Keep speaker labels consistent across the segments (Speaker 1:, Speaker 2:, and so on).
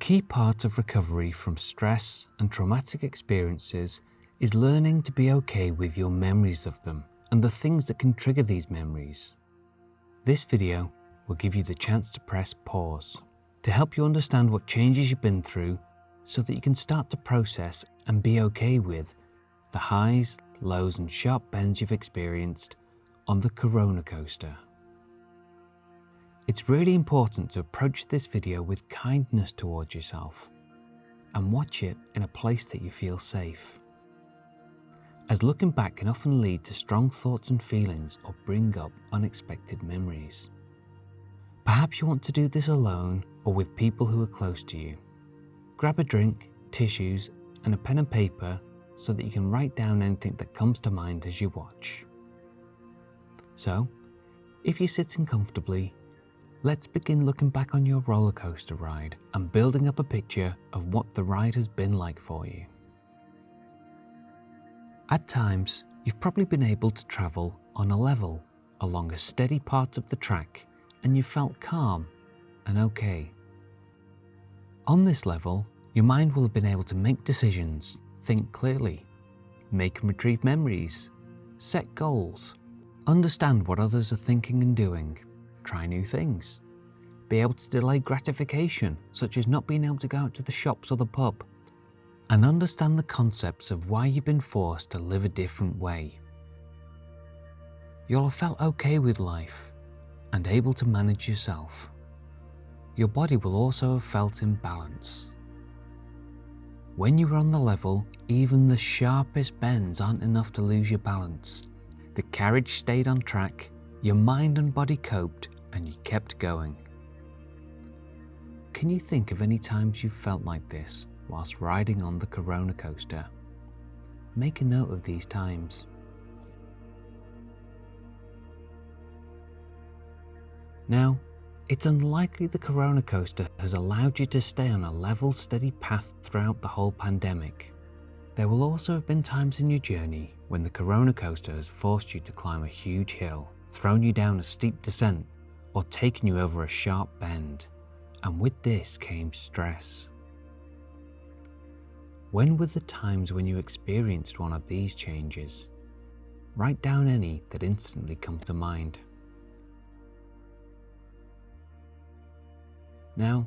Speaker 1: key part of recovery from stress and traumatic experiences is learning to be okay with your memories of them and the things that can trigger these memories. This video will give you the chance to press pause to help you understand what changes you've been through so that you can start to process and be okay with the highs, lows and sharp bends you've experienced on the Rollercoaster. It's really important to approach this video with kindness towards yourself and watch it in a place that you feel safe, as looking back can often lead to strong thoughts and feelings or bring up unexpected memories. Perhaps you want to do this alone or with people who are close to you. Grab a drink, tissues and a pen and paper so that you can write down anything that comes to mind as you watch. So, if you're sitting comfortably, let's begin looking back on your roller coaster ride and building up a picture of what the ride has been like for you. At times, you've probably been able to travel on a level along a steady part of the track and you felt calm and okay. On this level, your mind will have been able to make decisions, think clearly, make and retrieve memories, set goals, understand what others are thinking and doing, try new things, be able to delay gratification, such as not being able to go out to the shops or the pub, and understand the concepts of why you've been forced to live a different way. You'll have felt okay with life and able to manage yourself. Your body will also have felt in balance. When you were on the level, even the sharpest bends aren't enough to lose your balance. The carriage stayed on track, your mind and body coped, and you kept going. Can you think of any times you've felt like this whilst riding on the Rollercoaster? Make a note of these times. Now, it's unlikely the Rollercoaster has allowed you to stay on a level, steady path throughout the whole pandemic. There will also have been times in your journey when the Rollercoaster has forced you to climb a huge hill, thrown you down a steep descent, or taken you over a sharp bend, and with this came stress. When were the times when you experienced one of these changes? Write down any that instantly come to mind. Now,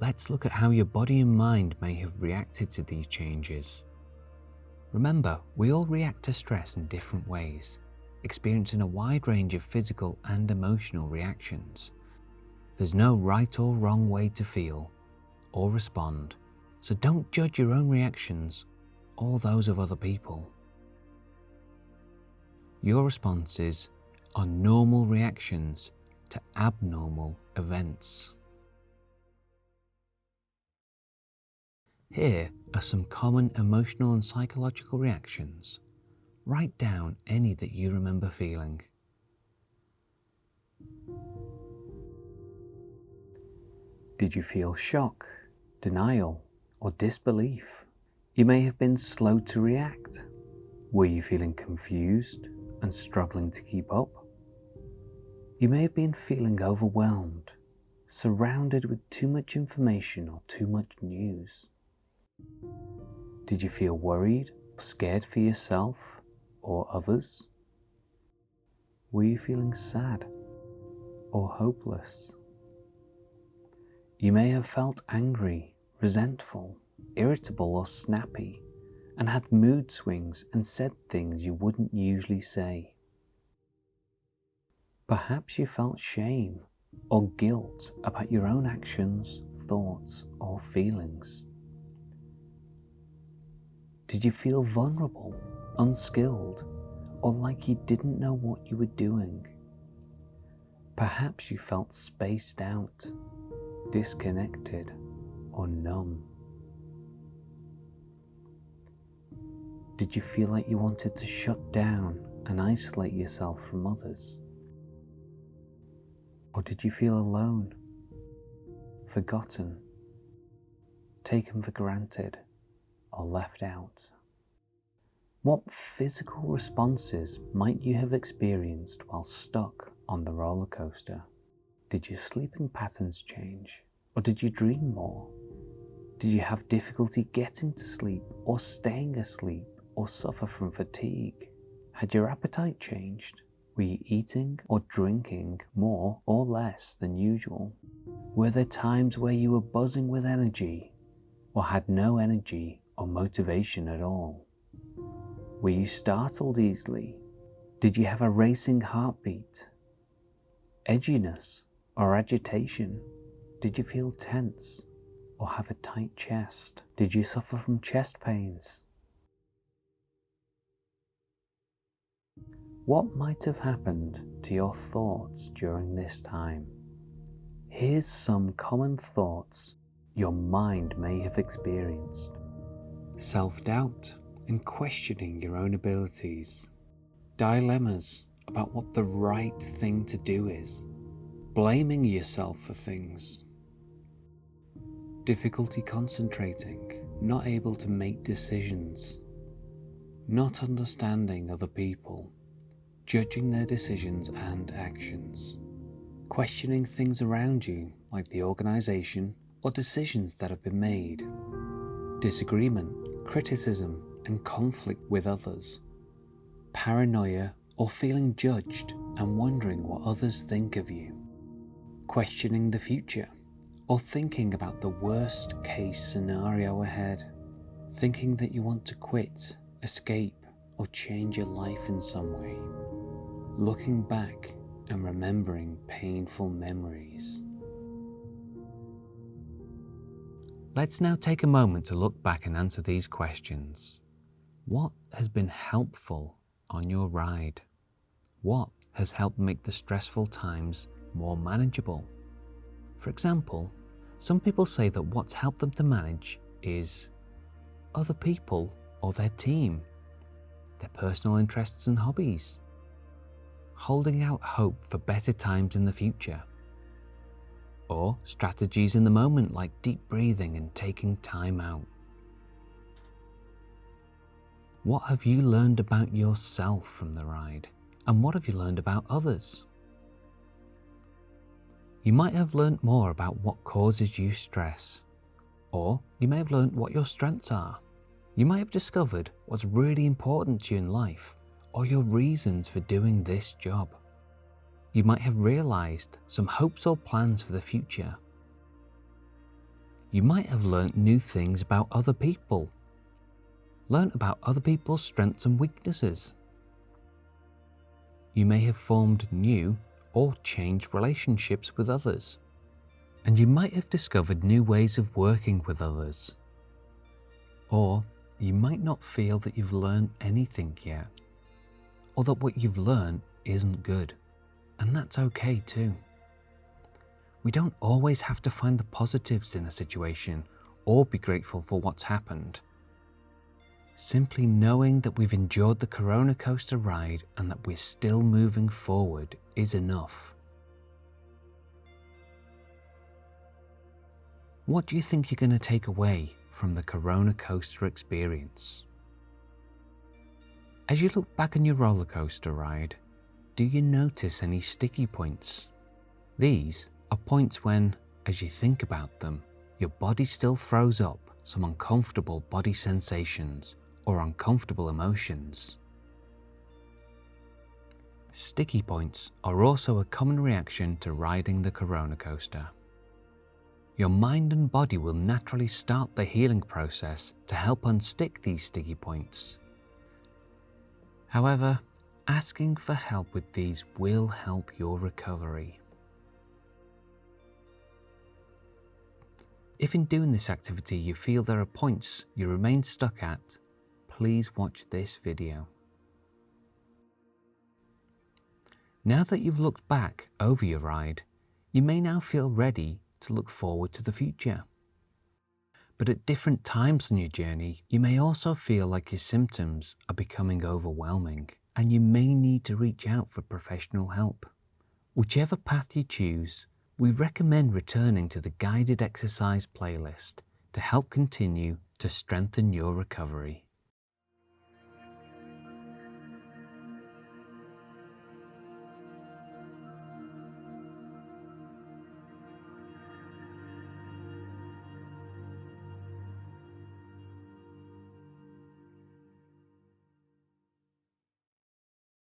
Speaker 1: let's look at how your body and mind may have reacted to these changes. Remember, we all react to stress in different ways, experiencing a wide range of physical and emotional reactions. There's no right or wrong way to feel or respond, so don't judge your own reactions or those of other people. Your responses are normal reactions to abnormal events. Here are some common emotional and psychological reactions. Write down any that you remember feeling. Did you feel shock, denial, or disbelief? You may have been slow to react. Were you feeling confused and struggling to keep up? You may have been feeling overwhelmed, surrounded with too much information or too much news. Did you feel worried, scared for yourself or others? Were you feeling sad or hopeless? You may have felt angry, resentful, irritable or snappy, and had mood swings and said things you wouldn't usually say. Perhaps you felt shame or guilt about your own actions, thoughts or feelings. Did you feel vulnerable, unskilled, or like you didn't know what you were doing? Perhaps you felt spaced out, disconnected, or numb. Did you feel like you wanted to shut down and isolate yourself from others? Or did you feel alone, forgotten, taken for granted, or left out? What physical responses might you have experienced while stuck on the roller coaster? Did your sleeping patterns change, or did you dream more? Did you have difficulty getting to sleep or staying asleep or suffer from fatigue? Had your appetite changed? Were you eating or drinking more or less than usual? Were there times where you were buzzing with energy or had no energy or motivation at all? Were you startled easily? Did you have a racing heartbeat? Edginess or agitation? Did you feel tense or have a tight chest? Did you suffer from chest pains? What might have happened to your thoughts during this time? Here's some common thoughts your mind may have experienced. Self-doubt and questioning your own abilities. Dilemmas about what the right thing to do is. Blaming yourself for things. Difficulty concentrating, not able to make decisions. Not understanding other people. Judging their decisions and actions. Questioning things around you, like the organization or decisions that have been made. Disagreement, criticism, and conflict with others. Paranoia or feeling judged and wondering what others think of you. Questioning the future or thinking about the worst case scenario ahead. Thinking that you want to quit, escape, or change your life in some way. Looking back and remembering painful memories. Let's now take a moment to look back and answer these questions. What has been helpful on your ride? What has helped make the stressful times more manageable? For example, some people say that what's helped them to manage is other people or their team, their personal interests and hobbies, holding out hope for better times in the future, or strategies in the moment like deep breathing and taking time out. What have you learned about yourself from the ride, and what have you learned about others? You might have learned more about what causes you stress, or you may have learned what your strengths are. You might have discovered what's really important to you in life, or your reasons for doing this job. You might have realized some hopes or plans for the future. You might have learnt new things about other people, learnt about other people's strengths and weaknesses. You may have formed new or changed relationships with others, and you might have discovered new ways of working with others. Or you might not feel that you've learned anything yet, or that what you've learned isn't good, and that's okay too. We don't always have to find the positives in a situation or be grateful for what's happened. Simply knowing that we've enjoyed the Rollercoaster ride and that we're still moving forward is enough. What do you think you're going to take away from the Rollercoaster experience? As you look back on your roller coaster ride, do you notice any sticky points? These are points when, as you think about them, your body still throws up some uncomfortable body sensations or uncomfortable emotions. Sticky points are also a common reaction to riding the Rollercoaster. Your mind and body will naturally start the healing process to help unstick these sticky points. However, asking for help with these will help your recovery. If in doing this activity you feel there are points you remain stuck at, please watch this video. Now that you've looked back over your ride, you may now feel ready to look forward to the future. But at different times on your journey, you may also feel like your symptoms are becoming overwhelming, and you may need to reach out for professional help. Whichever path you choose, we recommend returning to the guided exercise playlist to help continue to strengthen your recovery.